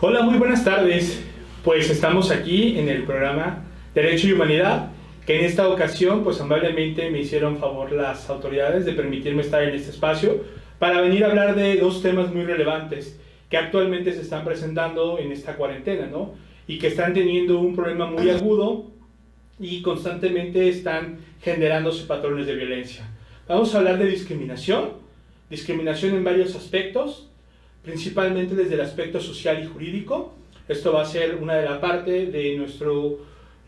Hola, muy buenas tardes. Pues estamos aquí en el programa Derecho y Humanidad, que en esta ocasión pues amablemente me hicieron favor las autoridades de permitirme estar en este espacio para venir a hablar de dos temas muy relevantes que actualmente se están presentando en esta cuarentena, ¿no? Y que están teniendo un problema muy agudo y constantemente están generándose patrones de violencia. Vamos a hablar de discriminación en varios aspectos, principalmente desde el aspecto social y jurídico. Esto va a ser una de las partes de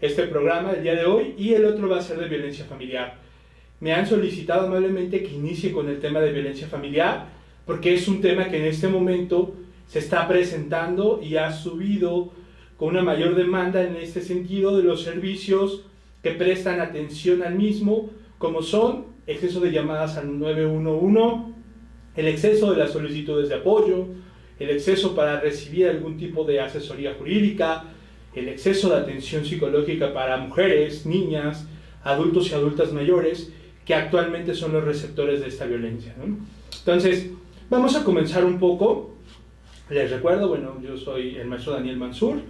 este programa el día de hoy, y el otro va a ser de violencia familiar. Me han solicitado amablemente que inicie con el tema de violencia familiar, porque es un tema que en este momento se está presentando y ha subido con una mayor demanda en este sentido de los servicios que prestan atención al mismo, como son exceso de llamadas al 911, el exceso de las solicitudes de apoyo, el exceso para recibir algún tipo de asesoría jurídica, el exceso de atención psicológica para mujeres, niñas, adultos y adultas mayores, que actualmente son los receptores de esta violencia, ¿no? Entonces, vamos a comenzar un poco. Les recuerdo, bueno, yo soy el maestro Daniel Mansur,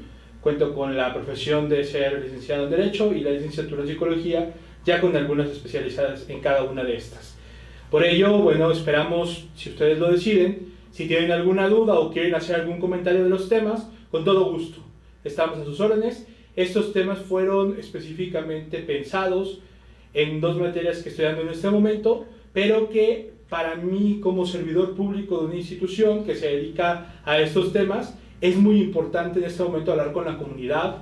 cuento con la profesión de ser licenciado en Derecho y la licenciatura en Psicología, ya con algunas especializadas en cada una de estas. Por ello, bueno, esperamos, si ustedes lo deciden, si tienen alguna duda o quieren hacer algún comentario de los temas, con todo gusto. Estamos a sus órdenes. Estos temas fueron específicamente pensados en dos materias que estoy dando en este momento, pero que para mí, como servidor público de una institución que se dedica a estos temas, es muy importante en este momento hablar con la comunidad,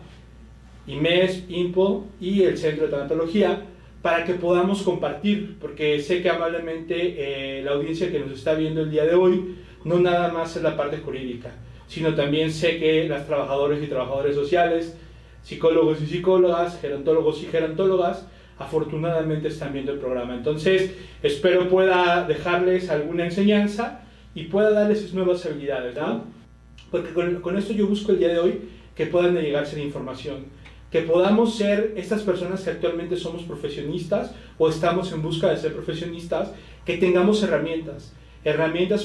IMES, INPO y el Centro de Tanatología, para que podamos compartir, porque sé que amablemente la audiencia que nos está viendo el día de hoy no nada más es la parte jurídica, sino también sé que las trabajadoras y trabajadores sociales, psicólogos y psicólogas, gerontólogos y gerontólogas, afortunadamente están viendo el programa. Entonces, espero pueda dejarles alguna enseñanza y pueda darles sus nuevas habilidades, ¿no? Porque con esto yo busco el día de hoy que puedan llegarse la información, que podamos ser estas personas que actualmente somos profesionistas o estamos en busca de ser profesionistas, que tengamos herramientas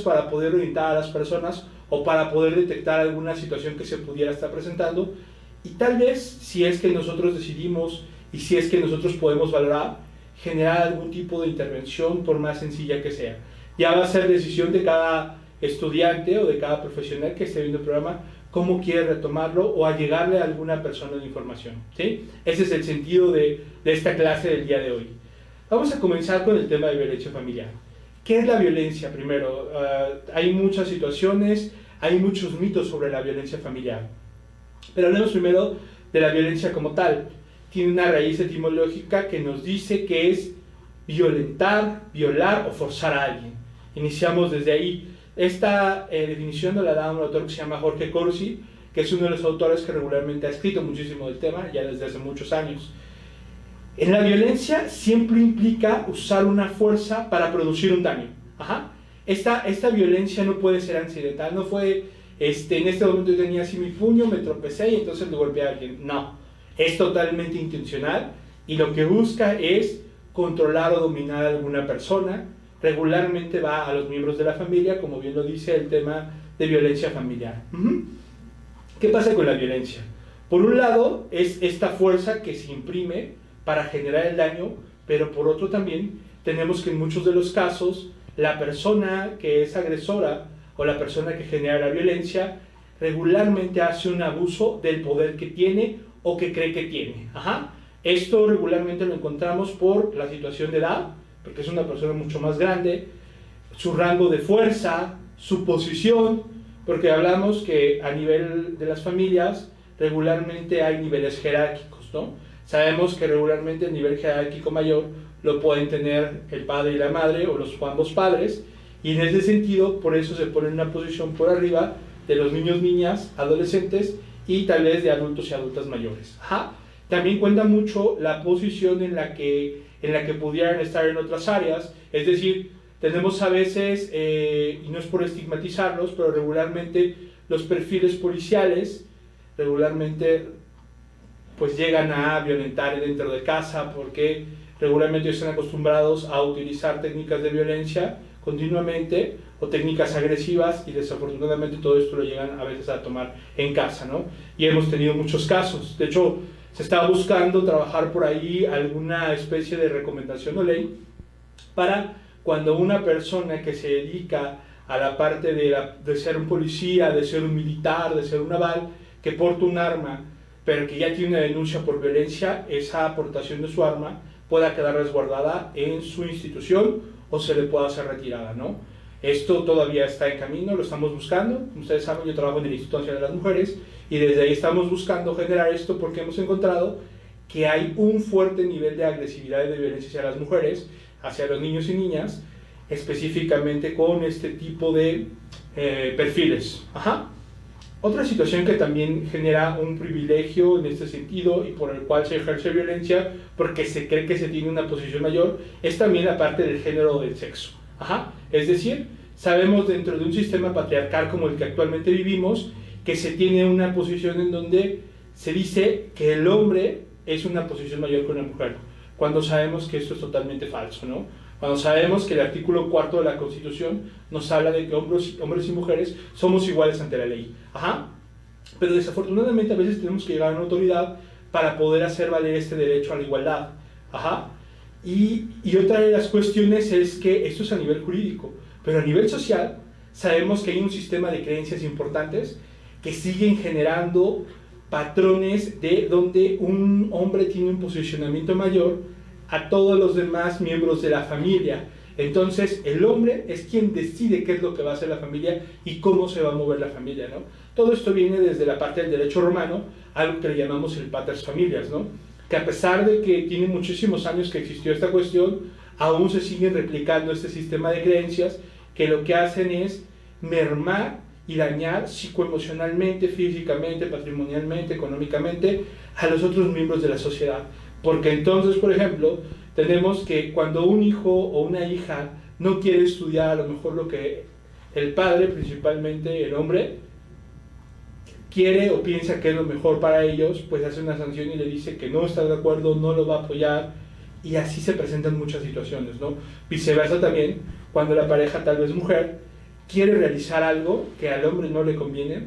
para poder orientar a las personas o para poder detectar alguna situación que se pudiera estar presentando, y tal vez, si es que nosotros decidimos y si es que nosotros podemos valorar, generar algún tipo de intervención, por más sencilla que sea. Ya va a ser decisión de cada estudiante o de cada profesional que esté viendo el programa cómo quiere retomarlo o a llegarle a alguna persona de información, ¿sí? Ese es el sentido de esta clase del día de hoy. Vamos a comenzar con el tema de violencia familiar. ¿Qué es la violencia? Primero, hay muchas situaciones, hay muchos mitos sobre la violencia familiar. Pero hablemos primero de la violencia como tal. Tiene una raíz etimológica que nos dice que es violentar, violar o forzar a alguien. Iniciamos desde ahí. Esta definición nos la da un autor que se llama Jorge Corsi, que es uno de los autores que regularmente ha escrito muchísimo del tema, ya desde hace muchos años. En la violencia siempre implica usar una fuerza para producir un daño. Esta violencia no puede ser accidental, no fue, en este momento yo tenía así mi puño, me tropecé y entonces le golpeé a alguien. No, es totalmente intencional y lo que busca es controlar o dominar a alguna persona. Regularmente va a los miembros de la familia, como bien lo dice el tema de violencia familiar. ¿Qué pasa con la violencia? Por un lado es esta fuerza que se imprime para generar el daño, pero por otro también tenemos que en muchos de los casos la persona que es agresora o la persona que genera la violencia regularmente hace un abuso del poder que tiene o que cree que tiene. Esto regularmente lo encontramos por la situación de edad, porque es una persona mucho más grande, su rango de fuerza, su posición, porque hablamos que a nivel de las familias regularmente hay niveles jerárquicos, ¿no? Sabemos que regularmente el nivel jerárquico mayor lo pueden tener el padre y la madre o los ambos padres, y en ese sentido por eso se pone en una posición por arriba de los niños, niñas, adolescentes y tal vez de adultos y adultas mayores. También cuenta mucho la posición en la que pudieran estar en otras áreas, es decir, tenemos a veces, y no es por estigmatizarlos, pero regularmente los perfiles policiales regularmente pues llegan a violentar dentro de casa porque regularmente están acostumbrados a utilizar técnicas de violencia continuamente o técnicas agresivas y desafortunadamente todo esto lo llegan a veces a tomar en casa, ¿no? Y hemos tenido muchos casos. De hecho, se está buscando trabajar por ahí alguna especie de recomendación o ley para cuando una persona que se dedica a la parte de ser un policía, de ser un militar, de ser un naval, que porta un arma, pero que ya tiene una denuncia por violencia, esa aportación de su arma pueda quedar resguardada en su institución o se le pueda hacer retirada, ¿no? Esto todavía está en camino, lo estamos buscando. Como ustedes saben, yo trabajo en el Instituto Nacional de las Mujeres y desde ahí estamos buscando generar esto porque hemos encontrado que hay un fuerte nivel de agresividad y de violencia hacia las mujeres, hacia los niños y niñas, específicamente con este tipo de perfiles. Otra situación que también genera un privilegio en este sentido y por el cual se ejerce violencia porque se cree que se tiene una posición mayor es también la parte del género o del sexo. Es decir, sabemos dentro de un sistema patriarcal como el que actualmente vivimos que se tiene una posición en donde se dice que el hombre es una posición mayor que una mujer, cuando sabemos que esto es totalmente falso, ¿no? Cuando sabemos que el artículo 4 de la Constitución nos habla de que hombres y mujeres somos iguales ante la ley. Pero desafortunadamente a veces tenemos que llegar a una autoridad para poder hacer valer este derecho a la igualdad. Y otra de las cuestiones es que esto es a nivel jurídico, pero a nivel social sabemos que hay un sistema de creencias importantes que siguen generando patrones de donde un hombre tiene un posicionamiento mayor a todos los demás miembros de la familia. Entonces el hombre es quien decide qué es lo que va a hacer la familia y cómo se va a mover la familia, ¿no? Todo esto viene desde la parte del derecho romano, algo que le llamamos el pater familias, ¿no? Que a pesar de que tiene muchísimos años que existió esta cuestión, aún se siguen replicando este sistema de creencias que lo que hacen es mermar y dañar psicoemocionalmente, físicamente, patrimonialmente, económicamente a los otros miembros de la sociedad. Porque entonces, por ejemplo, tenemos que cuando un hijo o una hija no quiere estudiar a lo mejor lo que el padre, principalmente el hombre, quiere o piensa que es lo mejor para ellos, pues hace una sanción y le dice que no está de acuerdo, no lo va a apoyar, y así se presentan muchas situaciones, ¿no? Viceversa también, cuando la pareja, tal vez mujer, quiere realizar algo que al hombre no le conviene,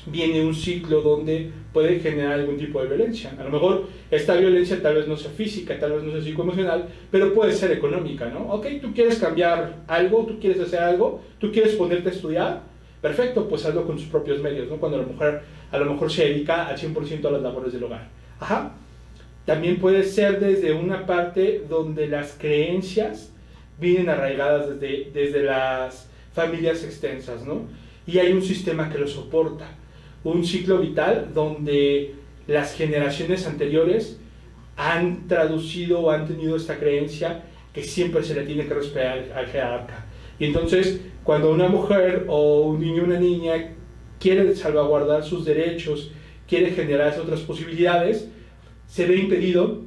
viene un ciclo donde puede generar algún tipo de violencia. A lo mejor esta violencia tal vez no sea física, tal vez no sea psicoemocional, pero puede ser económica, ¿no? Ok, tú quieres cambiar algo, tú quieres hacer algo, tú quieres ponerte a estudiar, perfecto, pues hazlo con sus propios medios, ¿no? Cuando la mujer a lo mejor se dedica al 100% a las labores del hogar. También puede ser desde una parte donde las creencias vienen arraigadas desde las familias extensas, ¿no? Y hay un sistema que lo soporta, un ciclo vital donde las generaciones anteriores han traducido o han tenido esta creencia que siempre se le tiene que respetar al jerarca. Y entonces, cuando una mujer o un niño o una niña quiere salvaguardar sus derechos, quiere generar otras posibilidades, se ve impedido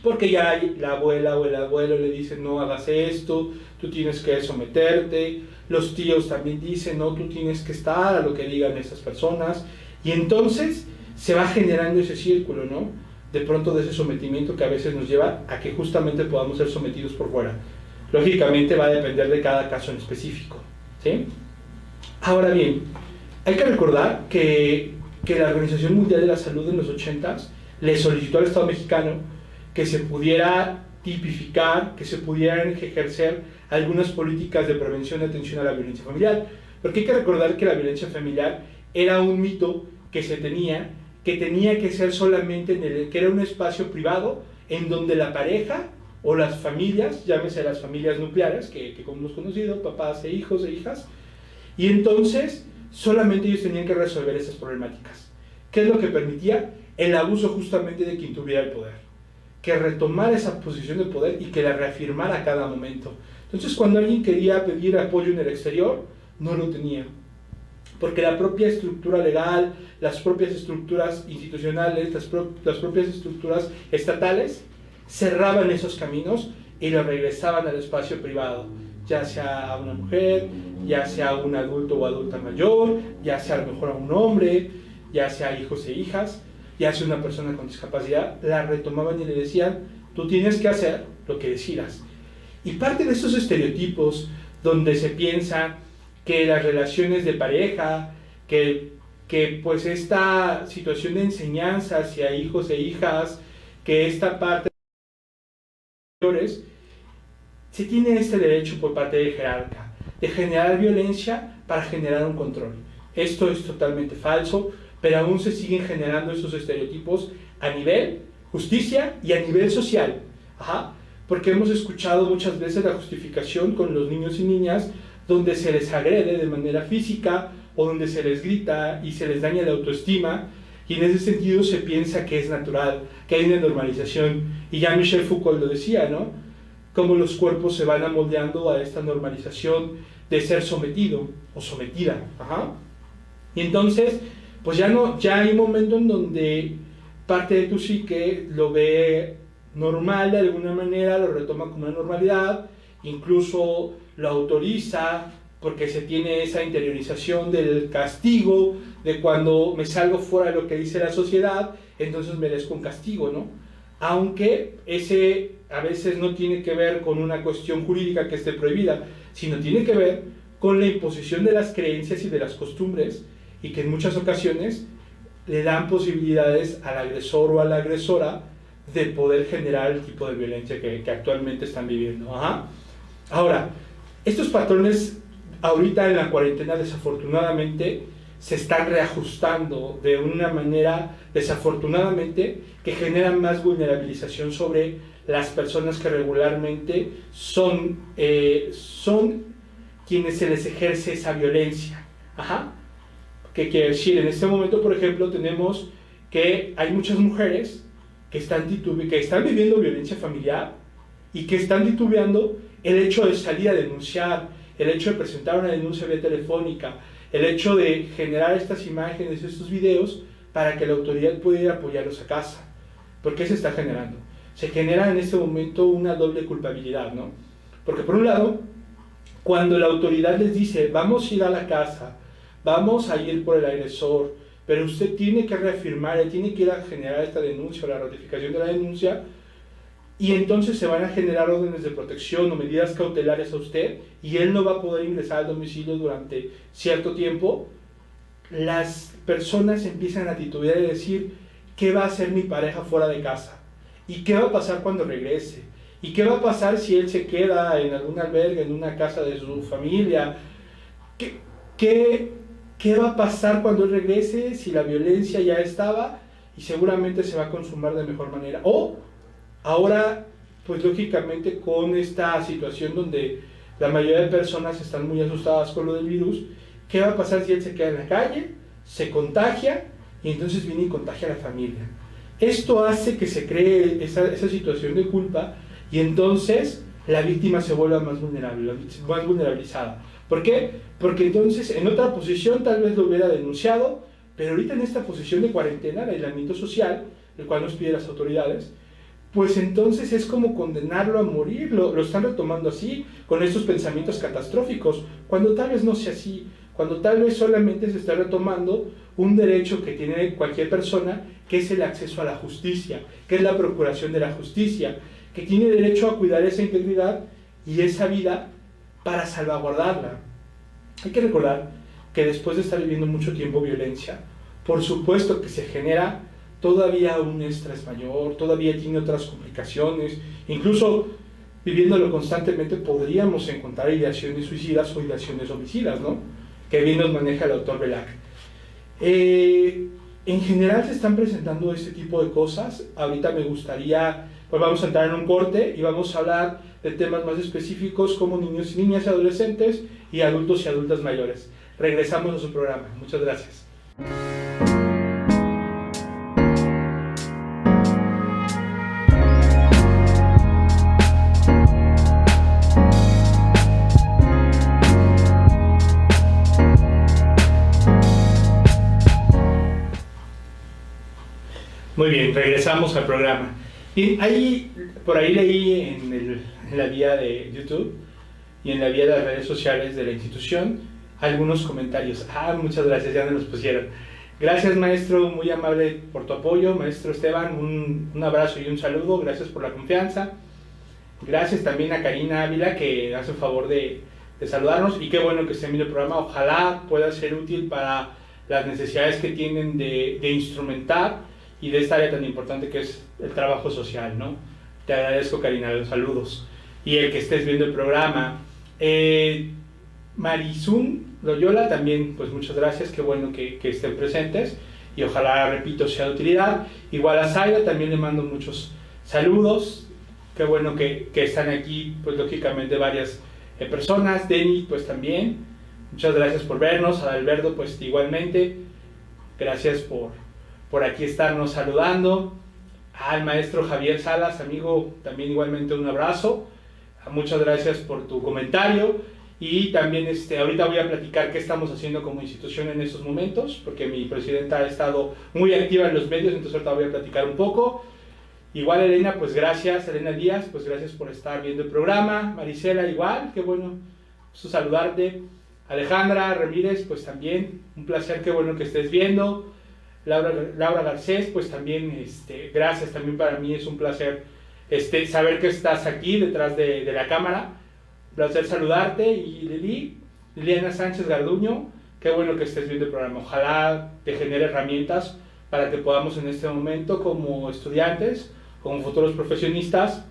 porque ya la abuela o el abuelo le dicen no hagas esto, tú tienes que someterte, los tíos también dicen no, tú tienes que estar a lo que digan esas personas, y entonces se va generando ese círculo, ¿no? De pronto de ese sometimiento que a veces nos lleva a que justamente podamos ser sometidos por fuera. Lógicamente va a depender de cada caso en específico, ¿sí? Ahora bien, hay que recordar que la Organización Mundial de la Salud en los 80s le solicitó al Estado mexicano que se pudiera tipificar, que se pudieran ejercer algunas políticas de prevención y atención a la violencia familiar. Porque hay que recordar que la violencia familiar era un mito que se tenía, que tenía que ser solamente que era un espacio privado en donde la pareja o las familias, llámese las familias nucleares, que como hemos conocido, papás e hijos e hijas, y entonces solamente ellos tenían que resolver esas problemáticas. ¿Qué es lo que permitía? El abuso justamente de quien tuviera el poder, que retomara esa posición de poder y que la reafirmara a cada momento. Entonces, cuando alguien quería pedir apoyo en el exterior, no lo tenía, porque la propia estructura legal, las propias estructuras institucionales, las propias estructuras estatales cerraban esos caminos y lo regresaban al espacio privado, ya sea a una mujer, ya sea a un adulto o adulta mayor, ya sea a lo mejor a un hombre, ya sea a hijos e hijas, ya sea una persona con discapacidad, la retomaban y le decían, tú tienes que hacer lo que decidas. Y parte de esos estereotipos donde se piensa que las relaciones de pareja, que pues esta situación de enseñanza hacia hijos e hijas, que esta parte de mayores, se tiene este derecho por parte del jerarca de generar violencia para generar un control. Esto es totalmente falso, pero aún se siguen generando esos estereotipos a nivel justicia y a nivel social. Porque hemos escuchado muchas veces la justificación con los niños y niñas donde se les agrede de manera física o donde se les grita y se les daña la autoestima, y en ese sentido se piensa que es natural, que hay una normalización. Y ya Michel Foucault lo decía, ¿no? Cómo los cuerpos se van amoldeando a esta normalización de ser sometido o sometida. Y entonces, pues ya hay un momento en donde parte de tu psique lo ve normal de alguna manera, lo retoma como una normalidad, incluso lo autoriza porque se tiene esa interiorización del castigo, de cuando me salgo fuera de lo que dice la sociedad, entonces merezco un castigo, ¿no? Aunque ese a veces no tiene que ver con una cuestión jurídica que esté prohibida, sino tiene que ver con la imposición de las creencias y de las costumbres, y que en muchas ocasiones le dan posibilidades al agresor o a la agresora de poder generar el tipo de violencia que actualmente están viviendo. Ahora, estos patrones ahorita en la cuarentena desafortunadamente se están reajustando de una manera desafortunadamente que generan más vulnerabilización sobre las personas que regularmente son quienes se les ejerce esa violencia. ¿Qué quiere decir? En este momento, por ejemplo, tenemos que hay muchas mujeres que están viviendo violencia familiar y que están titubeando el hecho de salir a denunciar, el hecho de presentar una denuncia vía telefónica, el hecho de generar estas imágenes, estos videos, para que la autoridad pueda ir a apoyarlos a casa. ¿Por qué se está generando? Se genera en este momento una doble culpabilidad, ¿no? Porque por un lado, cuando la autoridad les dice, vamos a ir a la casa, vamos a ir por el agresor, pero usted tiene que reafirmar, tiene que ir a generar esta denuncia o la ratificación de la denuncia, y entonces se van a generar órdenes de protección o medidas cautelares a usted, y él no va a poder ingresar al domicilio durante cierto tiempo. Las personas empiezan a titubear y decir, ¿qué va a hacer mi pareja fuera de casa? ¿Y qué va a pasar cuando regrese? ¿Y qué va a pasar si él se queda en algún albergue, en una casa de su familia? ¿Qué va a pasar cuando él regrese si la violencia ya estaba y seguramente se va a consumar de mejor manera? O ahora, pues lógicamente con esta situación donde la mayoría de personas están muy asustadas con lo del virus, ¿qué va a pasar si él se queda en la calle, se contagia y entonces viene y contagia a la familia? Esto hace que se cree esa situación de culpa y entonces la víctima se vuelva más vulnerable, más vulnerabilizada. ¿Por qué? Porque entonces en otra posición tal vez lo hubiera denunciado, pero ahorita en esta posición de cuarentena, de aislamiento social, el cual nos piden las autoridades, pues entonces es como condenarlo a morir, lo están retomando así, con estos pensamientos catastróficos, cuando tal vez no sea así, cuando tal vez solamente se está retomando un derecho que tiene cualquier persona, que es el acceso a la justicia, que es la procuración de la justicia, que tiene derecho a cuidar esa integridad y esa vida para salvaguardarla. Hay que recordar que después de estar viviendo mucho tiempo violencia, por supuesto que se genera todavía un estrés mayor, todavía tiene otras complicaciones, incluso viviéndolo constantemente podríamos encontrar ideaciones suicidas o ideaciones homicidas, ¿no? Que bien nos maneja el autor Belac. En general se están presentando este tipo de cosas. Ahorita me gustaría, pues vamos a entrar en un corte y vamos a hablar de temas más específicos como niños y niñas y adolescentes y adultos y adultas mayores. Regresamos a su programa. Muchas gracias. Muy bien, regresamos al programa. Y por ahí leí en la vía de YouTube y en la vía de las redes sociales de la institución algunos comentarios. Muchas gracias, ya me los pusieron. Gracias, maestro, muy amable por tu apoyo. Maestro Esteban, un abrazo y un saludo. Gracias por la confianza. Gracias también a Karina Ávila, que hace el favor de saludarnos. Y qué bueno que esté viendo el programa. Ojalá pueda ser útil para las necesidades que tienen de instrumentar y de esta área tan importante que es el trabajo social, ¿no? Te agradezco, Karina, los saludos. Y el que estés viendo el programa. Marizún Loyola, también, pues muchas gracias, qué bueno que estén presentes y ojalá, repito, sea de utilidad. Igual a Zaida también le mando muchos saludos, qué bueno que están aquí, pues lógicamente varias personas. Denny, pues también, muchas gracias por vernos. Adalberto, pues igualmente, gracias por aquí estarnos saludando. Al maestro Javier Salas, amigo, también igualmente un abrazo. Muchas gracias por tu comentario. Y también ahorita voy a platicar qué estamos haciendo como institución en estos momentos, porque mi presidenta ha estado muy activa en los medios, entonces ahorita voy a platicar un poco. Igual Elena, pues gracias, Elena Díaz, pues gracias por estar viendo el programa. Marisela, igual, qué bueno saludarte. Alejandra Ramírez, pues también, un placer, qué bueno que estés viendo. Laura Garcés, pues también, gracias, también para mí es un placer saber que estás aquí detrás de la cámara. Un placer saludarte. Y Liliana Sánchez Garduño, qué bueno que estés viendo el programa. Ojalá te genere herramientas para que podamos en este momento, como estudiantes, como futuros profesionistas,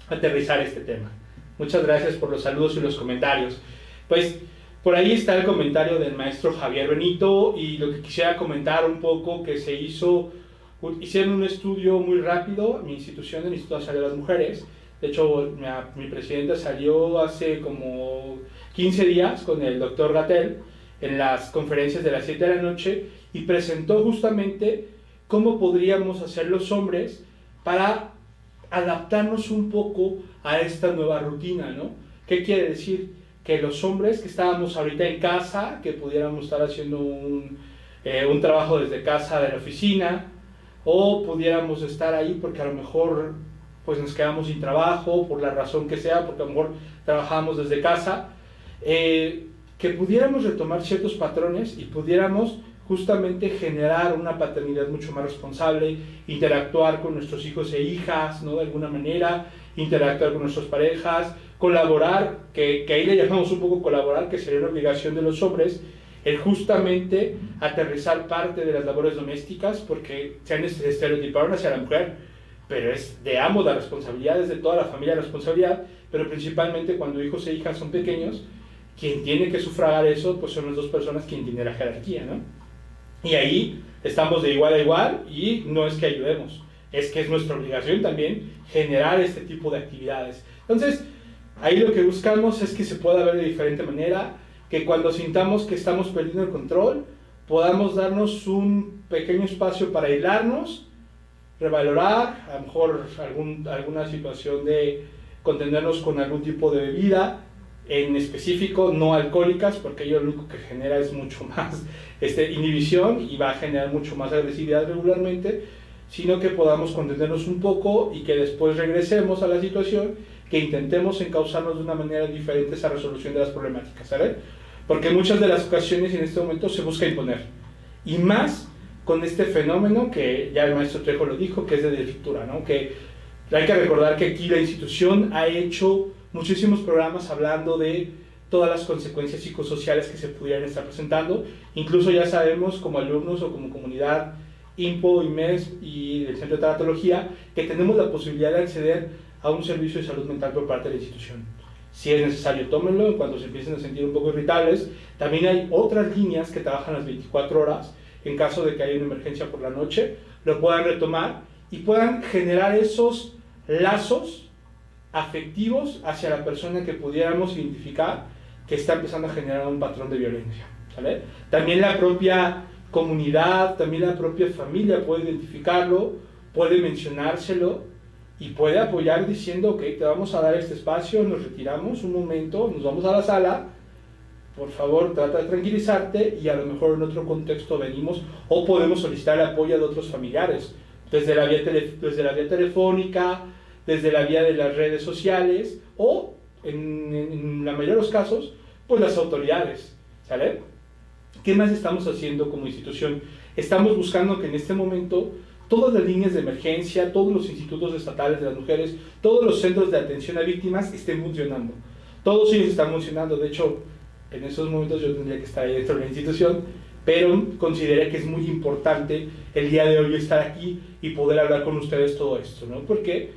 aterrizar este tema. Muchas gracias por los saludos y los comentarios. Pues por ahí está el comentario del maestro Javier Benito, y lo que quisiera comentar un poco que hicieron un estudio muy rápido, mi institución, el Instituto Nacional de las Mujeres. De hecho, mi presidenta salió hace como 15 días con el doctor Gatell en las conferencias de las 7 de la noche y presentó justamente cómo podríamos hacer los hombres para adaptarnos un poco a esta nueva rutina, ¿no? ¿Qué quiere decir? Que los hombres que estábamos ahorita en casa, que pudiéramos estar haciendo un trabajo desde casa de la oficina, o pudiéramos estar ahí porque a lo mejor pues nos quedamos sin trabajo, por la razón que sea, porque a lo mejor trabajamos desde casa, que pudiéramos retomar ciertos patrones y pudiéramos justamente generar una paternidad mucho más responsable, interactuar con nuestros hijos e hijas, ¿no? De alguna manera, interactuar con nuestras parejas, colaborar, que ahí le llamamos un poco colaborar, que sería una obligación de los hombres, el justamente aterrizar parte de las labores domésticas, porque se han estereotipado hacia la mujer, pero es de ambos la responsabilidad, es de toda la familia la responsabilidad, pero principalmente cuando hijos e hijas son pequeños, quien tiene que sufragar eso, pues son las dos personas quien tiene la jerarquía, ¿no? Y ahí estamos de igual a igual, y no es que ayudemos, es que es nuestra obligación también generar este tipo de actividades. Entonces, ahí lo que buscamos es que se pueda ver de diferente manera, que cuando sintamos que estamos perdiendo el control, podamos darnos un pequeño espacio para aislarnos, revalorar, a lo mejor alguna situación de contenernos con algún tipo de bebida, en específico no alcohólicas, porque ello lo único que genera es mucho más inhibición y va a generar mucho más agresividad regularmente, sino que podamos contenernos un poco y que después regresemos a la situación, que intentemos encauzarnos de una manera diferente esa resolución de las problemáticas, ¿sabes? Porque muchas de las ocasiones en este momento se busca imponer, y más con este fenómeno que ya el maestro Trejo lo dijo, que es de ruptura, ¿no? Que hay que recordar que aquí la institución ha hecho muchísimos programas hablando de todas las consecuencias psicosociales que se pudieran estar presentando. Incluso ya sabemos como alumnos o como comunidad IMPO, IMES y el Centro de Tanatología, que tenemos la posibilidad de acceder a un servicio de salud mental por parte de la institución. Si es necesario, tómenlo cuando se empiecen a sentir un poco irritables. También hay otras líneas que trabajan las 24 horas, en caso de que haya una emergencia por la noche, lo puedan retomar y puedan generar esos lazos afectivos hacia la persona que pudiéramos identificar que está empezando a generar un patrón de violencia, ¿vale? También la propia comunidad, también la propia familia puede identificarlo, puede mencionárselo y puede apoyar diciendo, ok, te vamos a dar este espacio, nos retiramos un momento, nos vamos a la sala, por favor trata de tranquilizarte, y a lo mejor en otro contexto venimos o podemos solicitar el apoyo de otros familiares, desde la vía telefónica, desde la vía de las redes sociales, o en la mayoría de los casos, pues las autoridades, ¿sale? ¿Qué más estamos haciendo como institución estamos buscando que en este momento todas las líneas de emergencia, todos los institutos estatales de las mujeres, todos los centros de atención a víctimas estén funcionando. Todos ellos están funcionando. De hecho, en esos momentos yo tendría que estar ahí dentro de la institución, pero consideré que es muy importante el día de hoy estar aquí y poder hablar con ustedes todo esto, ¿no? ¿Por qué?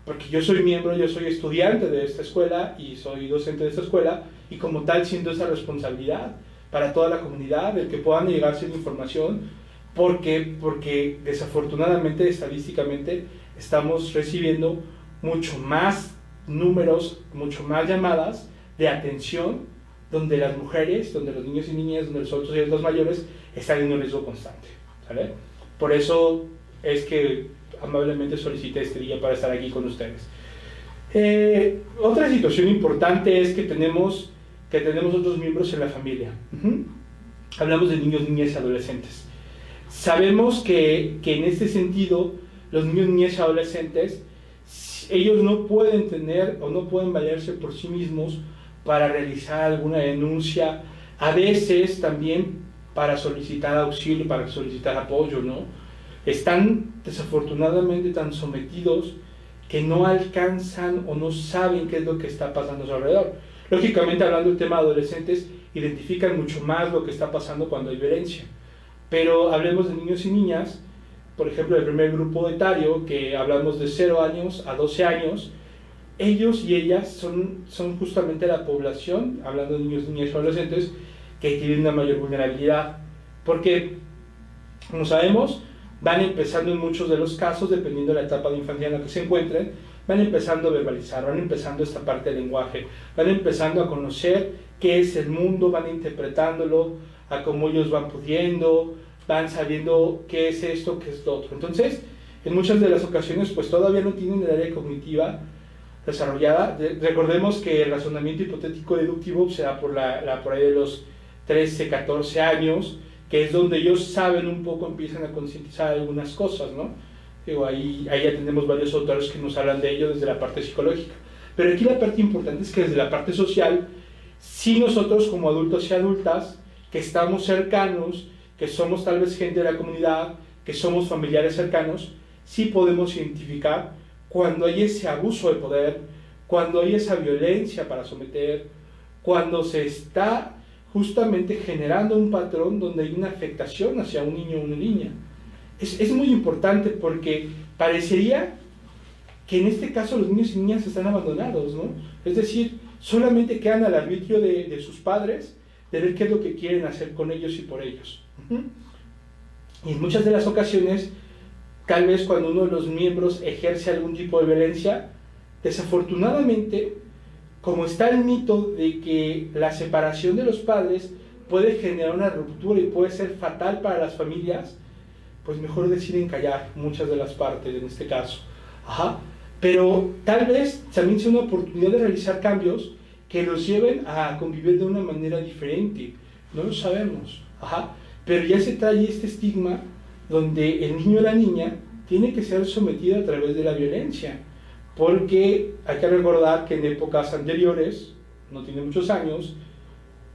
Porque yo soy miembro, yo soy estudiante de esta escuela y soy docente de esta escuela, y como tal siento esa responsabilidad para toda la comunidad, el que puedan llegarse la información, porque desafortunadamente, estadísticamente, estamos recibiendo mucho más números, mucho más llamadas de atención, donde las mujeres, donde los niños y niñas, donde los adultos y adultos mayores están en un riesgo constante, ¿sale? Por eso es que amablemente solicité este día para estar aquí con ustedes. Otra situación importante es que tenemos otros miembros en la familia. Hablamos de niños, niñas y adolescentes. Sabemos que en este sentido, los niños, niñas y adolescentes, ellos no pueden tener o no pueden valerse por sí mismos para realizar alguna denuncia, a veces también para solicitar auxilio, para solicitar apoyo, ¿no? Están desafortunadamente tan sometidos que no alcanzan o no saben qué es lo que está pasando a su alrededor. Lógicamente, hablando del tema de adolescentes, identifican mucho más lo que está pasando cuando hay violencia. Pero hablemos de niños y niñas, por ejemplo, el primer grupo etario, que hablamos de 0 años a 12 años, ellos y ellas son justamente la población, hablando de niños, niñas y adolescentes, que tienen una mayor vulnerabilidad. Porque, como sabemos, van empezando en muchos de los casos, dependiendo de la etapa de infancia en la que se encuentren, van empezando a verbalizar, van empezando esta parte del lenguaje, van empezando a conocer qué es el mundo, van interpretándolo a cómo ellos van pudiendo, van sabiendo qué es esto, qué es lo otro. Entonces, en muchas de las ocasiones, pues todavía no tienen el área cognitiva desarrollada. Recordemos que el razonamiento hipotético deductivo se da por ahí de los 13, 14 años, que es donde ellos saben un poco, empiezan a concientizar algunas cosas, ¿no? Digo, ahí ya tenemos varios autores que nos hablan de ello desde la parte psicológica. Pero aquí la parte importante es que desde la parte social, si nosotros como adultos y adultas, que estamos cercanos, que somos tal vez gente de la comunidad, que somos familiares cercanos, sí podemos identificar cuando hay ese abuso de poder, cuando hay esa violencia para someter, cuando se está justamente generando un patrón donde hay una afectación hacia un niño o una niña. Es muy importante porque parecería que en este caso los niños y niñas están abandonados, ¿no? Es decir, solamente quedan al arbitrio de sus padres, de ver qué es lo que quieren hacer con ellos y por ellos. Y en muchas de las ocasiones, tal vez cuando uno de los miembros ejerce algún tipo de violencia, desafortunadamente, como está el mito de que la separación de los padres puede generar una ruptura y puede ser fatal para las familias, pues mejor deciden callar muchas de las partes en este caso. Pero tal vez también sea una oportunidad de realizar cambios que los lleven a convivir de una manera diferente. No lo sabemos. Pero ya se trae este estigma donde el niño o la niña tiene que ser sometido a través de la violencia. Porque hay que recordar que en épocas anteriores, no tiene muchos años,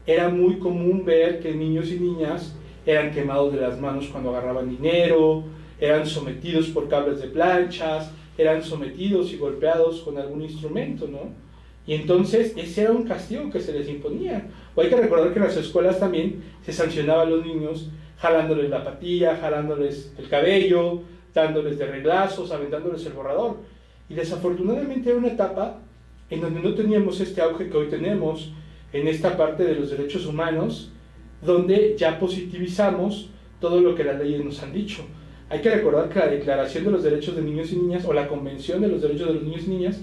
era muy común ver que niños y niñas eran quemados de las manos cuando agarraban dinero, eran sometidos por cables de planchas, eran sometidos y golpeados con algún instrumento, ¿no? Y entonces ese era un castigo que se les imponía. O hay que recordar que en las escuelas también se sancionaba a los niños jalándoles la patilla, jalándoles el cabello, dándoles de reglazos, aventándoles el borrador. Y desafortunadamente era una etapa en donde no teníamos este auge que hoy tenemos en esta parte de los derechos humanos, donde ya positivizamos todo lo que las leyes nos han dicho. Hay que recordar que la Declaración de los Derechos de Niños y Niñas, o la Convención de los Derechos de los Niños y Niñas,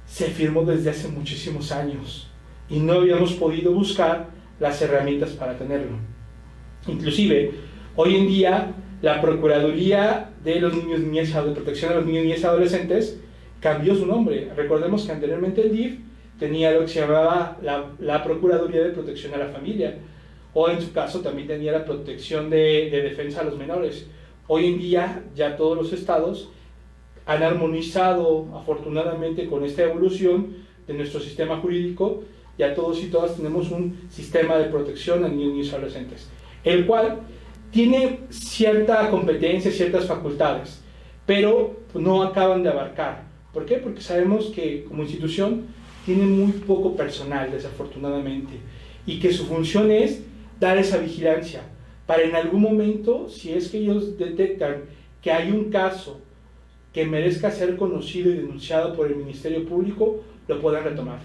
se firmó desde hace muchísimos años y no habíamos podido buscar las herramientas para tenerlo. Inclusive, hoy en día, la Procuraduría de los Niños, Niñas, de Protección de los Niños, Niñas y Adolescentes cambió su nombre. Recordemos que anteriormente el DIF tenía lo que se llamaba la Procuraduría de Protección a la Familia, o en su caso también tenía la Protección de Defensa a los Menores. Hoy en día ya todos los estados han armonizado afortunadamente con esta evolución de nuestro sistema jurídico. Ya todos y todas tenemos un sistema de protección a niños y adolescentes, el cual tiene cierta competencia, ciertas facultades, pero no acaban de abarcar. ¿Por qué? Porque sabemos que como institución tiene muy poco personal, desafortunadamente, y que su función es dar esa vigilancia para en algún momento, si es que ellos detectan que hay un caso que merezca ser conocido y denunciado por el Ministerio Público, lo puedan retomar.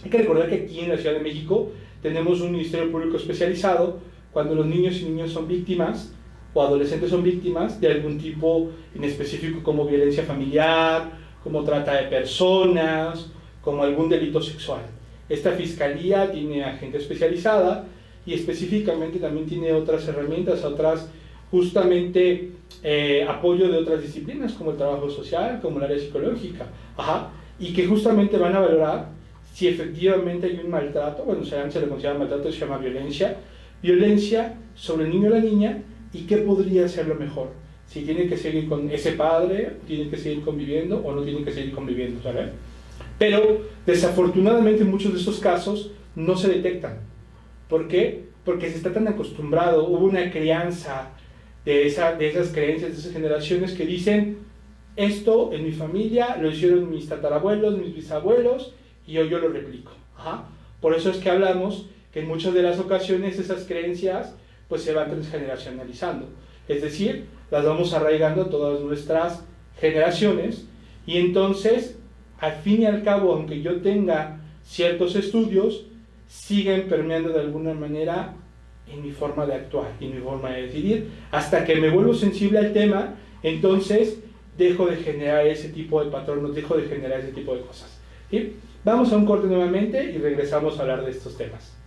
Hay que recordar que aquí en la Ciudad de México tenemos un Ministerio Público especializado cuando los niños y niñas son víctimas o adolescentes son víctimas de algún tipo en específico, como violencia familiar, como trata de personas, como algún delito sexual. Esta fiscalía tiene agente especializada y específicamente también tiene otras herramientas, otras justamente apoyo de otras disciplinas como el trabajo social, como el área psicológica, y que justamente van a valorar si efectivamente hay un maltrato, bueno, se le considera maltrato, se llama violencia sobre el niño o la niña, y qué podría ser lo mejor, si tiene que seguir con ese padre, tiene que seguir conviviendo o no tiene que seguir conviviendo, ¿sabes? Pero desafortunadamente muchos de estos casos no se detectan. ¿Por qué? Porque se está tan acostumbrado, hubo una crianza de esas creencias, de esas generaciones que dicen, esto en mi familia lo hicieron mis tatarabuelos, mis bisabuelos, y yo lo replico. Por eso es que hablamos que en muchas de las ocasiones esas creencias pues se van transgeneracionalizando. Es decir, las vamos arraigando a todas nuestras generaciones, y entonces, al fin y al cabo, aunque yo tenga ciertos estudios, siguen permeando de alguna manera en mi forma de actuar y en mi forma de decidir, hasta que me vuelvo sensible al tema, entonces dejo de generar ese tipo de patrones, dejo de generar ese tipo de cosas. ¿Sí? Vamos a un corte nuevamente y regresamos a hablar de estos temas.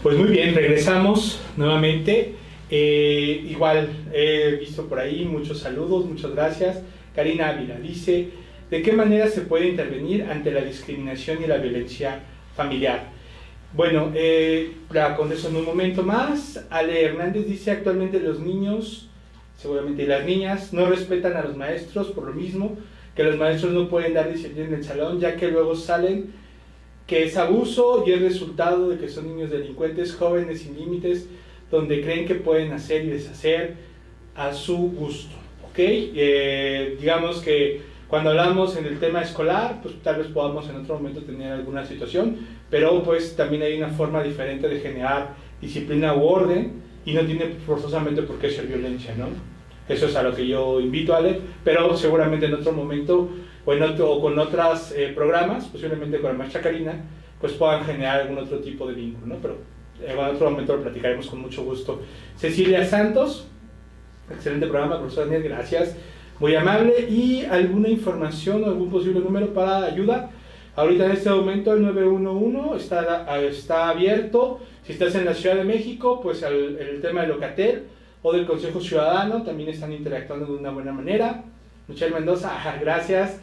Pues muy bien, regresamos nuevamente. Igual he visto por ahí muchos saludos, muchas gracias. Karina Ávila dice, ¿de qué manera se puede intervenir ante la discriminación y la violencia familiar? Bueno, con eso en un momento más. Ale Hernández dice, actualmente los niños, seguramente las niñas, no respetan a los maestros por lo mismo, que los maestros no pueden dar disciplina en el salón, ya que luego salen que es abuso y es resultado de que son niños delincuentes, jóvenes sin límites, donde creen que pueden hacer y deshacer a su gusto. ¿Ok? Digamos que cuando hablamos en el tema escolar, pues tal vez podamos en otro momento tener alguna situación, pero pues también hay una forma diferente de generar disciplina u orden, y no tiene forzosamente por qué ser violencia, ¿no? Eso es a lo que yo invito a leer, pero seguramente en otro momento o con otros programas, posiblemente con la maestra Karina, pues puedan generar algún otro tipo de vínculo, ¿no? Pero en otro momento lo platicaremos con mucho gusto. Cecilia Santos, excelente programa, profesora Daniel, gracias, muy amable. ¿Y alguna información o algún posible número para ayuda? Ahorita en este momento el 911 está abierto. Si estás en la Ciudad de México, pues el tema de Locatel o del Consejo Ciudadano también están interactuando de una buena manera. Michelle Mendoza, gracias.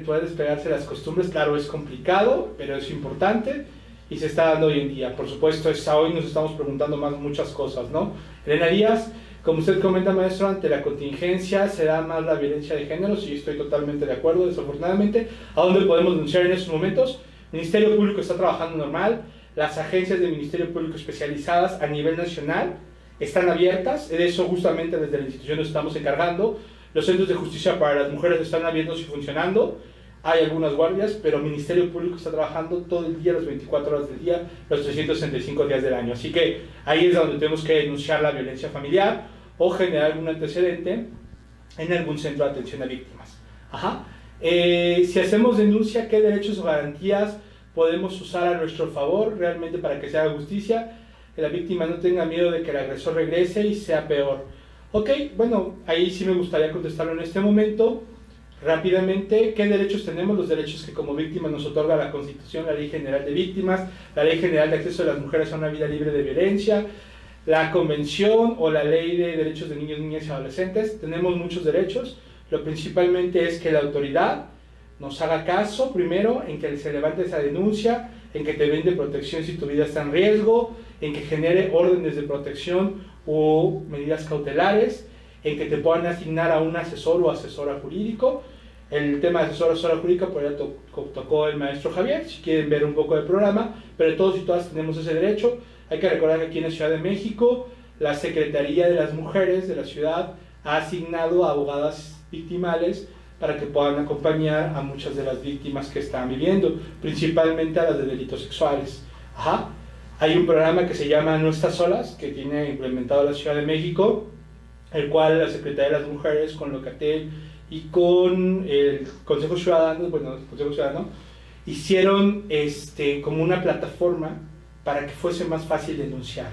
Puedes pegarse las costumbres, claro, es complicado, pero es importante y se está dando hoy en día. Por supuesto, hoy nos estamos preguntando muchas cosas, ¿no? Elena Díaz, como usted comenta, maestro, ante la contingencia se da más la violencia de género, y estoy totalmente de acuerdo, desafortunadamente. ¿A dónde podemos denunciar en estos momentos? El Ministerio Público está trabajando normal, las agencias del Ministerio Público especializadas a nivel nacional están abiertas, de eso justamente desde la institución nos estamos encargando. Los centros de justicia para las mujeres están abiertos y funcionando, hay algunas guardias, pero el Ministerio Público está trabajando todo el día, las 24 horas del día, los 365 días del año. Así que ahí es donde tenemos que denunciar la violencia familiar o generar algún antecedente en algún centro de atención a víctimas. Si hacemos denuncia, ¿qué derechos o garantías podemos usar a nuestro favor realmente para que se haga justicia? Que la víctima no tenga miedo de que el agresor regrese y sea peor. Ok, bueno, ahí sí me gustaría contestarlo en este momento. Rápidamente, ¿qué derechos tenemos? Los derechos que como víctima nos otorga la Constitución, la Ley General de Víctimas, la Ley General de Acceso de las Mujeres a una Vida Libre de Violencia, la Convención o la Ley de Derechos de Niños, Niñas y Adolescentes. Tenemos muchos derechos. Lo principalmente es que la autoridad nos haga caso, primero, en que se levante esa denuncia, en que te brinde protección si tu vida está en riesgo, en que genere órdenes de protección o medidas cautelares, en que te puedan asignar a un asesor o asesora jurídico. El tema de asesora jurídica, por allá tocó el maestro Javier, si quieren ver un poco del programa, pero todos y todas tenemos ese derecho. Hay que recordar que aquí en la Ciudad de México, la Secretaría de las Mujeres de la ciudad ha asignado a abogadas victimales para que puedan acompañar a muchas de las víctimas que están viviendo, principalmente a las de delitos sexuales. Ajá. Hay un programa que se llama No Estás Solas, que tiene implementado la Ciudad de México, el cual la Secretaría de las Mujeres con Locatel y con el Consejo Ciudadano, hicieron como una plataforma para que fuese más fácil denunciar.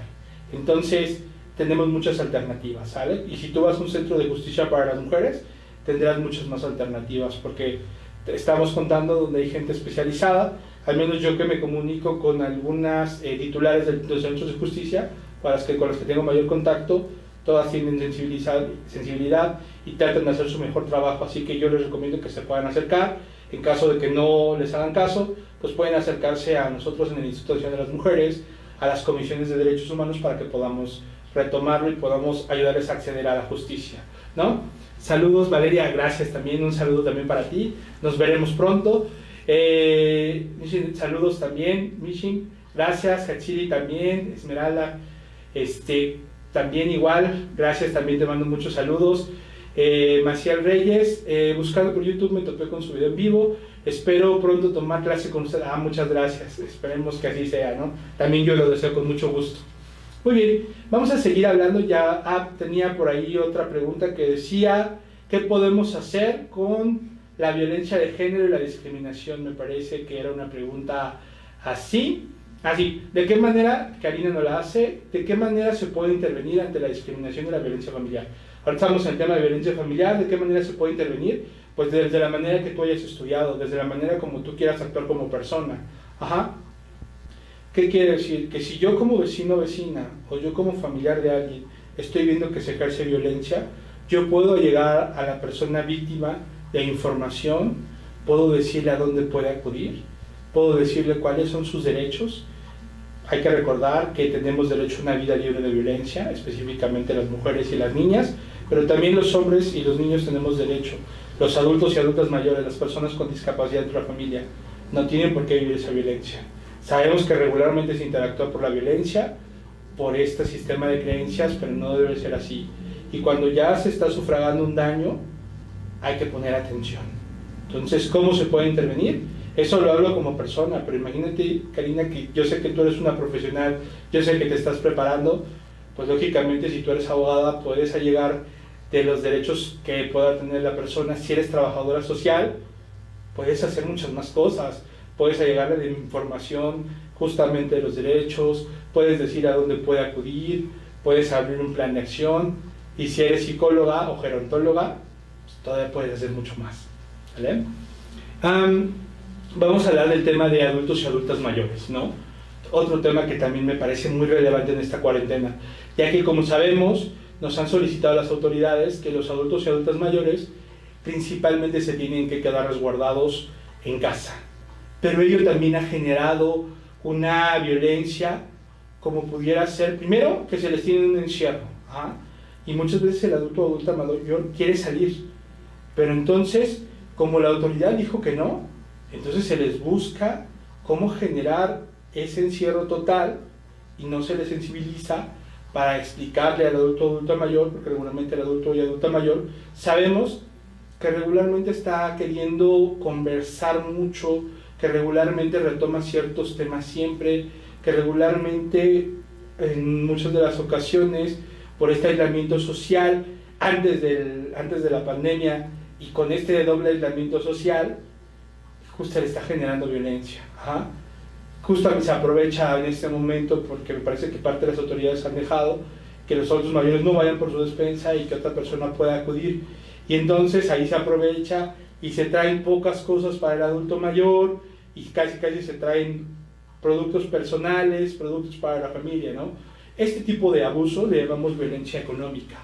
Entonces, tenemos muchas alternativas, ¿sale? Y si tú vas a un centro de justicia para las mujeres, tendrás muchas más alternativas, porque estamos contando donde hay gente especializada, al menos yo que me comunico con algunas titulares de los centros de justicia, con las que tengo mayor contacto, todas tienen sensibilidad y tratan de hacer su mejor trabajo, así que yo les recomiendo que se puedan acercar. En caso de que no les hagan caso, pues pueden acercarse a nosotros en el Instituto Nacional de las Mujeres, a las comisiones de derechos humanos, para que podamos retomarlo y podamos ayudarles a acceder a la justicia, ¿no? Saludos, Valeria, gracias también, un saludo también para ti, nos veremos pronto. Saludos también, Mishin, gracias, Hachiri también, Esmeralda, también igual, gracias, también te mando muchos saludos. Maciel Reyes, buscando por YouTube me topé con su video en vivo, espero pronto tomar clase con usted. Muchas gracias, esperemos que así sea, ¿no? También yo lo deseo con mucho gusto. Muy bien, vamos a seguir hablando. Ya tenía por ahí otra pregunta que decía, ¿qué podemos hacer con la violencia de género y la discriminación? Me parece que era una pregunta así. ¿De qué manera, Karina nos la hace, de qué manera se puede intervenir ante la discriminación y la violencia familiar? Ahora estamos en el tema de violencia familiar, ¿de qué manera se puede intervenir? Pues desde la manera que tú hayas estudiado, desde la manera como tú quieras actuar como persona. Ajá. ¿Qué quiere decir? Que si yo como vecino o vecina, o yo como familiar de alguien, estoy viendo que se ejerce violencia, yo puedo llegar a la persona víctima de información, puedo decirle a dónde puede acudir, puedo decirle cuáles son sus derechos. Hay que recordar que tenemos derecho a una vida libre de violencia, específicamente las mujeres y las niñas, pero también los hombres y los niños tenemos derecho. Los adultos y adultas mayores, las personas con discapacidad dentro de la familia, no tienen por qué vivir esa violencia. Sabemos que regularmente se interactúa por la violencia, por este sistema de creencias, pero no debe ser así. Y cuando ya se está sufragando un daño, hay que poner atención. Entonces, ¿cómo se puede intervenir? Eso lo hablo como persona, pero imagínate, Karina, que yo sé que tú eres una profesional, yo sé que te estás preparando, pues lógicamente si tú eres abogada puedes allegar de los derechos que pueda tener la persona. Si eres trabajadora social, puedes hacer muchas más cosas, puedes allegarle de información justamente de los derechos, puedes decir a dónde puede acudir, puedes abrir un plan de acción, y si eres psicóloga o gerontóloga, pues todavía puedes hacer mucho más, ¿vale? Vamos a hablar del tema de adultos y adultas mayores, ¿no? Otro tema que también me parece muy relevante en esta cuarentena, ya que, como sabemos, nos han solicitado las autoridades que los adultos y adultas mayores principalmente se tienen que quedar resguardados en casa. Pero ello también ha generado una violencia, como pudiera ser, primero, que se les tiene en un encierro, y muchas veces el adulto o adulta mayor quiere salir, pero entonces, como la autoridad dijo que no, entonces se les busca cómo generar ese encierro total y no se les sensibiliza para explicarle al adulto o adulta mayor, porque regularmente el adulto y adulta mayor sabemos que regularmente está queriendo conversar mucho, que regularmente retoma ciertos temas siempre, que regularmente en muchas de las ocasiones por este aislamiento social antes de la pandemia y con este doble aislamiento social justo le está generando violencia. Justamente se aprovecha en este momento porque me parece que parte de las autoridades han dejado que los adultos mayores no vayan por su despensa y que otra persona pueda acudir, y entonces ahí se aprovecha y se traen pocas cosas para el adulto mayor y casi se traen productos personales, productos para la familia, ¿no? Este tipo de abuso le llamamos violencia económica.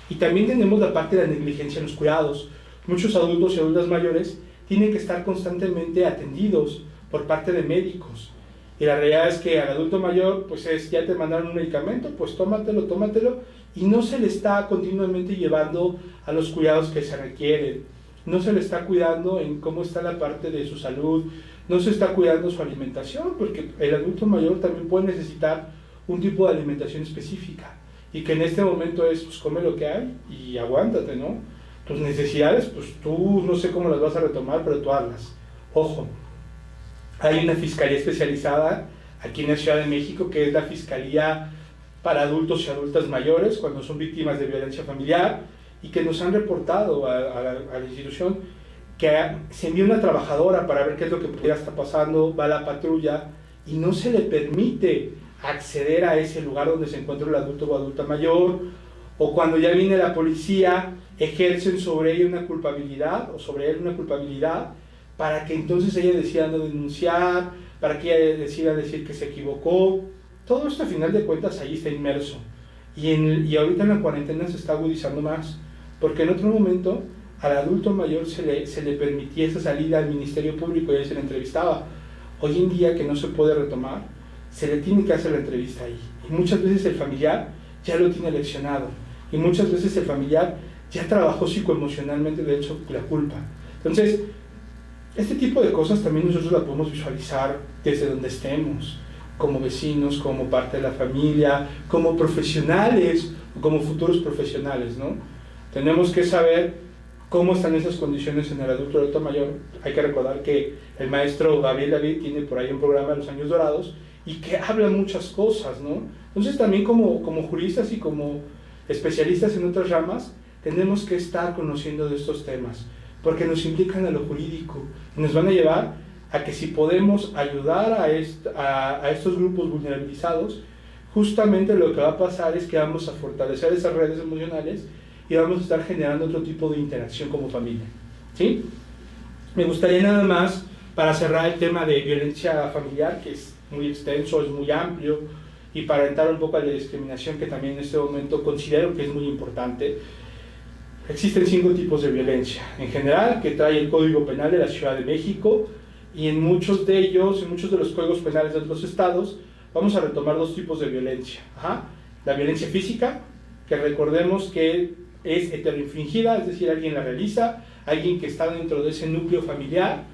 Y también tenemos la parte de la negligencia en los cuidados. Muchos adultos y adultas mayores tienen que estar constantemente atendidos por parte de médicos. Y la realidad es que al adulto mayor, pues ya te mandaron un medicamento, pues tómatelo, y no se le está continuamente llevando a los cuidados que se requieren. no se le está cuidando en cómo está la parte de su salud, no se está cuidando su alimentación, porque el adulto mayor también puede necesitar un tipo de alimentación específica, y que en este momento es, pues come lo que hay y aguántate, ¿no? Tus necesidades, pues tú no sé cómo las vas a retomar, pero tú hazlas. Ojo, hay una fiscalía especializada aquí en la Ciudad de México, que es la Fiscalía para Adultos y Adultas Mayores, cuando son víctimas de violencia familiar, y que nos han reportado a la institución que se envía una trabajadora para ver qué es lo que pudiera estar pasando, va a la patrulla y no se le permite acceder a ese lugar donde se encuentra el adulto o adulta mayor, o cuando ya viene la policía, ejercen sobre ella una culpabilidad, o sobre él una culpabilidad, para que entonces ella decida no denunciar, para que ella decida decir que se equivocó. Todo esto, a final de cuentas, ahí está inmerso. Y ahorita en la cuarentena se está agudizando más, porque en otro momento al adulto mayor se le permitía esa salida al Ministerio Público y ahí se le entrevistaba. Hoy en día, que no se puede retomar, se le tiene que hacer la entrevista ahí. Y muchas veces el familiar ya lo tiene leccionado. Y muchas veces el familiar ya trabajó psicoemocionalmente, de hecho, la culpa. Entonces, este tipo de cosas también nosotros la podemos visualizar desde donde estemos, como vecinos, como parte de la familia, como profesionales, como futuros profesionales, ¿no? Tenemos que saber cómo están esas condiciones en el adulto y adulto mayor. Hay que recordar que el maestro Gabriel David tiene por ahí un programa, Los Años Dorados, y que habla muchas cosas, ¿no? Entonces también como juristas y como especialistas en otras ramas, tenemos que estar conociendo de estos temas, porque nos implican a lo jurídico, y nos van a llevar a que si podemos ayudar a estos grupos vulnerabilizados, justamente lo que va a pasar es que vamos a fortalecer esas redes emocionales y vamos a estar generando otro tipo de interacción como familia, ¿sí? Me gustaría nada más, para cerrar el tema de violencia familiar, que es muy extenso, es muy amplio, y para entrar un poco a la discriminación, que también en este momento considero que es muy importante. Existen 5 tipos de violencia, en general, que trae el Código Penal de la Ciudad de México, y en muchos de ellos, en muchos de los códigos penales de otros estados, vamos a retomar 2 tipos de violencia. La violencia física, que recordemos que es heteroinfligida, es decir, alguien la realiza, alguien que está dentro de ese núcleo familiar,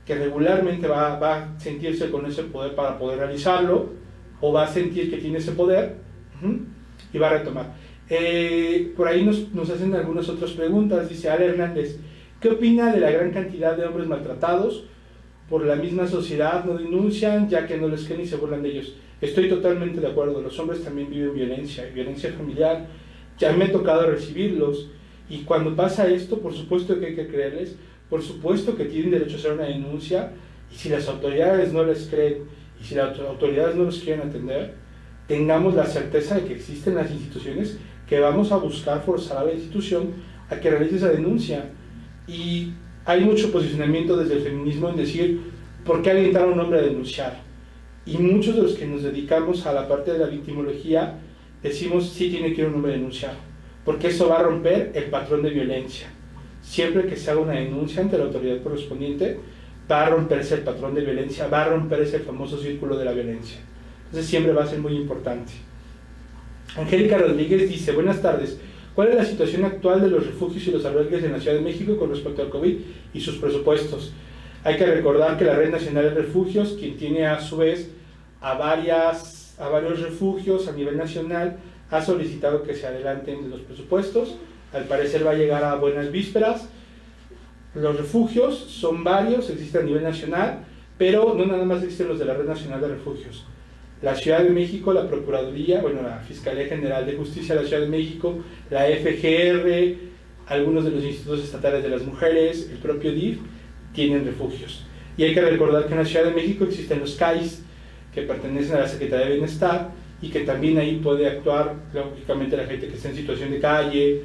que regularmente va a sentirse con ese poder para poder realizarlo, o va a sentir que tiene ese poder, y va a retomar. Por ahí nos hacen algunas otras preguntas. Dice Ale Hernández, ¿qué opina de la gran cantidad de hombres maltratados por la misma sociedad? No denuncian, ya que no les creen y se burlan de ellos. Estoy totalmente de acuerdo, los hombres también viven violencia familiar, ya me ha tocado recibirlos, y cuando pasa esto, por supuesto que hay que creerles, por supuesto que tienen derecho a hacer una denuncia, y si las autoridades no les creen, y si las autoridades no los quieren atender, tengamos la certeza de que existen las instituciones que vamos a buscar forzar a la institución a que realice esa denuncia. Y hay mucho posicionamiento desde el feminismo en decir, ¿por qué alentar a un hombre a denunciar? Y muchos de los que nos dedicamos a la parte de la victimología decimos, sí tiene que ir un hombre a denunciar, porque eso va a romper el patrón de violencia. Siempre que se haga una denuncia ante la autoridad correspondiente, va a romperse el patrón de violencia, va a romperse el famoso círculo de la violencia. Entonces siempre va a ser muy importante. Angélica Rodríguez dice, buenas tardes, ¿cuál es la situación actual de los refugios y los albergues en la Ciudad de México con respecto al COVID y sus presupuestos? Hay que recordar que la Red Nacional de Refugios, quien tiene a su vez a varios refugios a nivel nacional, ha solicitado que se adelanten los presupuestos. Al parecer va a llegar a buenas vísperas. Los refugios son varios, existen a nivel nacional, pero no nada más existen los de la Red Nacional de Refugios. La Ciudad de México, la Procuraduría, la Fiscalía General de Justicia de la Ciudad de México, la FGR, algunos de los institutos estatales de las mujeres, el propio DIF, tienen refugios. Y hay que recordar que en la Ciudad de México existen los CAIS, que pertenecen a la Secretaría de Bienestar, y que también ahí puede actuar, lógicamente, la gente que está en situación de calle,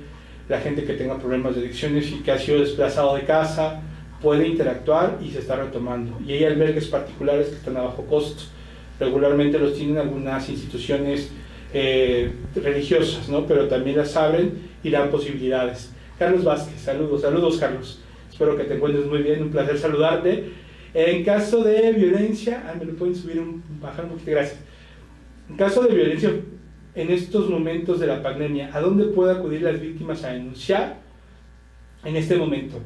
la gente que tenga problemas de adicciones y que ha sido desplazado de casa, puede interactuar y se está retomando. Y hay albergues particulares que están a bajo costo. Regularmente los tienen algunas instituciones religiosas, ¿no? Pero también las abren y dan posibilidades. Carlos Vázquez, saludos Carlos. Espero que te encuentres muy bien, un placer saludarte. En caso de violencia, me lo pueden bajar un poquito, gracias. En caso de violencia, en estos momentos de la pandemia, ¿a dónde pueden acudir las víctimas a denunciar en este momento?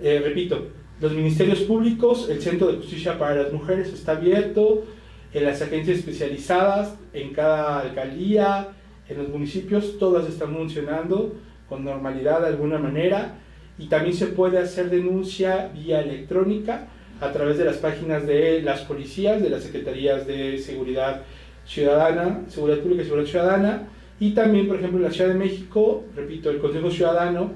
Repito, los ministerios públicos, el Centro de Justicia para las Mujeres está abierto, en las agencias especializadas, en cada alcaldía, en los municipios, todas están funcionando con normalidad de alguna manera, y también se puede hacer denuncia vía electrónica a través de las páginas de las policías, de las Secretarías de Seguridad Ciudadana, Seguridad Pública y Seguridad Ciudadana, y también, por ejemplo, en la Ciudad de México, repito, el Consejo Ciudadano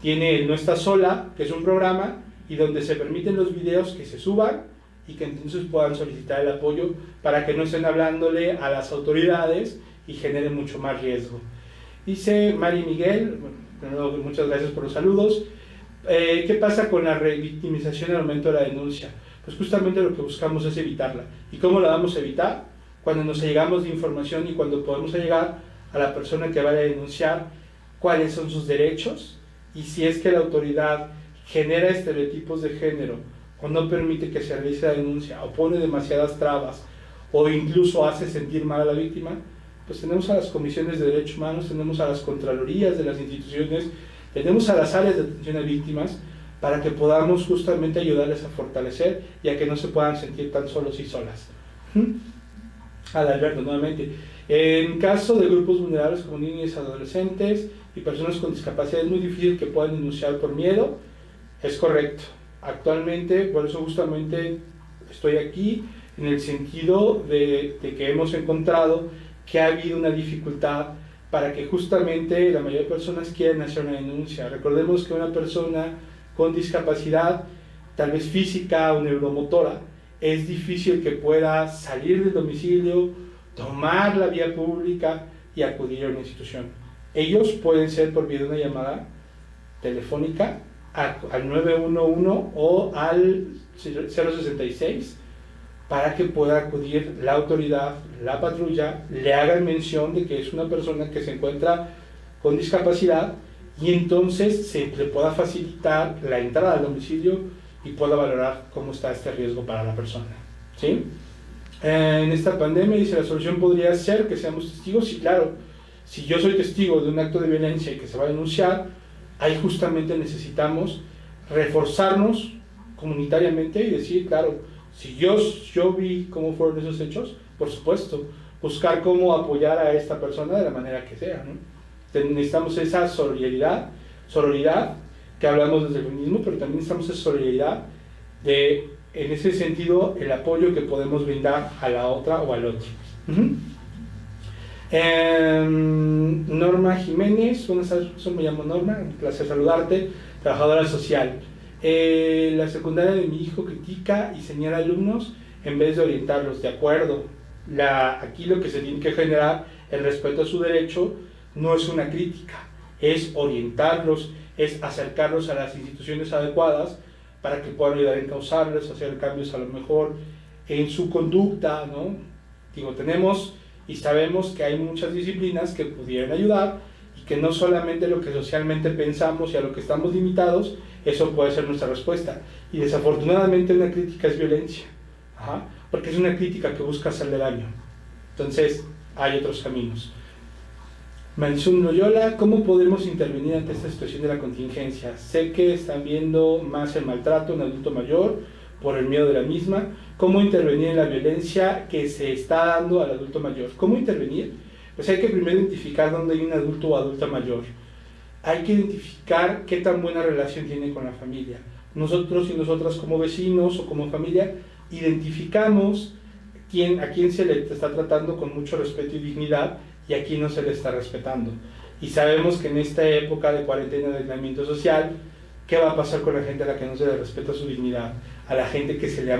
tiene el No Estás Sola, que es un programa y donde se permiten los videos que se suban y que entonces puedan solicitar el apoyo para que no estén hablándole a las autoridades y generen mucho más riesgo. Dice Mari Miguel, bueno, muchas gracias por los saludos. ¿Qué pasa con la revictimización al momento de la denuncia? Pues justamente lo que buscamos es evitarla. ¿Y cómo la vamos a evitar? Cuando nos llegamos de información y cuando podemos llegar a la persona que vaya a denunciar cuáles son sus derechos, y si es que la autoridad genera estereotipos de género o no permite que se realice la denuncia o pone demasiadas trabas o incluso hace sentir mal a la víctima, pues tenemos a las comisiones de derechos humanos, tenemos a las contralorías de las instituciones, tenemos a las áreas de atención a víctimas para que podamos justamente ayudarles a fortalecer y a que no se puedan sentir tan solos y solas. Adalberto, nuevamente. En caso de grupos vulnerables como niños y adolescentes y personas con discapacidad, es muy difícil que puedan denunciar por miedo. Es correcto. Actualmente, por eso justamente estoy aquí, en el sentido de que hemos encontrado que ha habido una dificultad para que justamente la mayoría de personas quieran hacer una denuncia. Recordemos que una persona con discapacidad, tal vez física o neuromotora, es difícil que pueda salir del domicilio, tomar la vía pública y acudir a una institución. Ellos pueden ser por vía de una llamada telefónica al 911 o al 066 para que pueda acudir la autoridad, la patrulla, le hagan mención de que es una persona que se encuentra con discapacidad y entonces se le pueda facilitar la entrada al domicilio y pueda valorar cómo está este riesgo para la persona. ¿Sí? En esta pandemia, dice, la solución podría ser que seamos testigos. Sí, claro, si yo soy testigo de un acto de violencia y que se va a denunciar, ahí justamente necesitamos reforzarnos comunitariamente y decir, claro, si yo vi cómo fueron esos hechos, por supuesto, buscar cómo apoyar a esta persona de la manera que sea, ¿no? Necesitamos esa sororidad, que hablamos desde el feminismo, pero también necesitamos esa solidaridad de, en ese sentido, el apoyo que podemos brindar a la otra o al otro. Norma Jiménez, buenas tardes, me llamo Norma, un placer saludarte, trabajadora social. La secundaria de mi hijo critica y señala alumnos en vez de orientarlos. De acuerdo, aquí lo que se tiene que generar, el respeto a su derecho, no es una crítica, es orientarlos, es acercarlos a las instituciones adecuadas para que puedan ayudar a encauzarles, hacer cambios a lo mejor en su conducta, ¿no? Digo, tenemos y sabemos que hay muchas disciplinas que pudieran ayudar y que no solamente lo que socialmente pensamos y a lo que estamos limitados, eso puede ser nuestra respuesta. Y desafortunadamente una crítica es violencia, porque es una crítica que busca hacerle daño. Entonces, hay otros caminos. Marisol Loyola, ¿cómo podemos intervenir ante esta situación de la contingencia? Sé que están viendo más el maltrato en adulto mayor por el miedo de la misma. ¿Cómo intervenir en la violencia que se está dando al adulto mayor? ¿Cómo intervenir? Pues hay que primero identificar dónde hay un adulto o adulta mayor. Hay que identificar qué tan buena relación tiene con la familia. Nosotros y nosotras como vecinos o como familia identificamos a quién se le está tratando con mucho respeto y dignidad y a quién no se le está respetando. Y sabemos que en esta época de cuarentena, de aislamiento social, ¿qué va a pasar con la gente a la que no se le respeta su dignidad? A la gente que se le